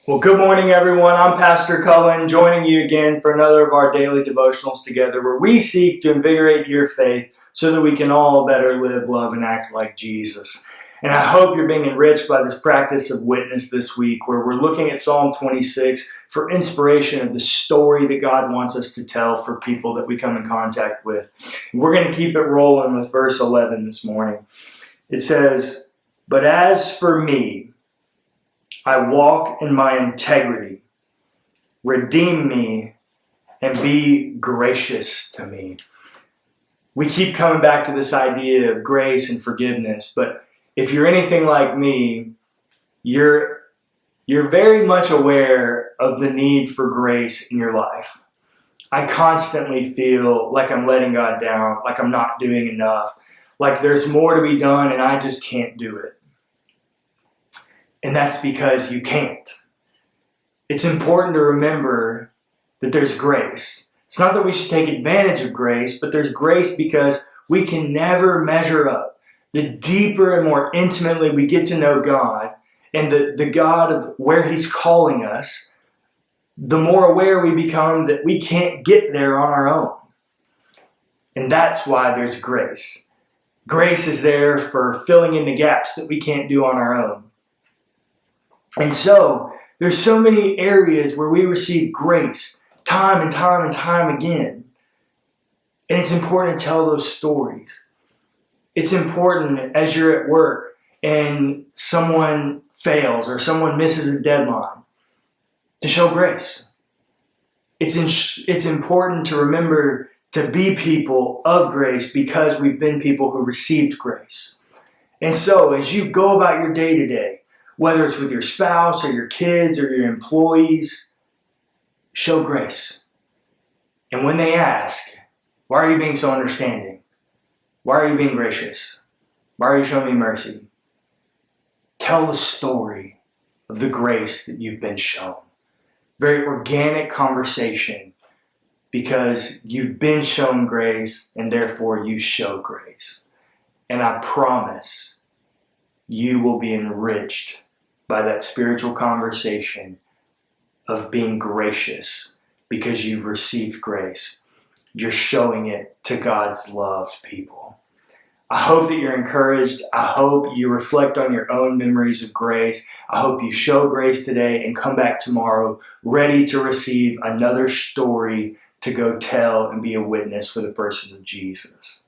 Well, good morning, everyone. I'm Pastor Cullen, joining you again for another of our daily devotionals together, where we seek to invigorate your faith so that we can all better live, love, and act like Jesus. And I hope you're being enriched by this practice of witness this week, where we're looking at Psalm 26 for inspiration of the story that God wants us to tell for people that we come in contact with. And we're going to keep it rolling with verse 11 this morning. It says, "But as for me, I walk in my integrity. Redeem me and be gracious to me." We keep coming back to this idea of grace and forgiveness, but if you're anything like me, you're very much aware of the need for grace in your life. I constantly feel like I'm letting God down, like I'm not doing enough, like there's more to be done and I just can't do it. And that's because you can't. It's important to remember that there's grace. It's not that we should take advantage of grace, but there's grace because we can never measure up. The deeper and more intimately we get to know God and the God of where He's calling us, the more aware we become that we can't get there on our own. And that's why there's grace. Grace is there for filling in the gaps that we can't do on our own. And so, there's so many areas where we receive grace time and time and time again. And it's important to tell those stories. It's important as you're at work and someone fails or someone misses a deadline to show grace. It's important to remember to be people of grace because we've been people who received grace. And so, as you go about your day to day, whether it's with your spouse or your kids or your employees, show grace. And when they ask, "Why are you being so understanding? Why are you being gracious? Why are you showing me mercy?" Tell the story of the grace that you've been shown. Very organic conversation because you've been shown grace and therefore you show grace. And I promise you will be enriched by that spiritual conversation of being gracious because you've received grace. You're showing it to God's loved people. I hope that you're encouraged. I hope you reflect on your own memories of grace. I hope you show grace today and come back tomorrow ready to receive another story to go tell and be a witness for the person of Jesus.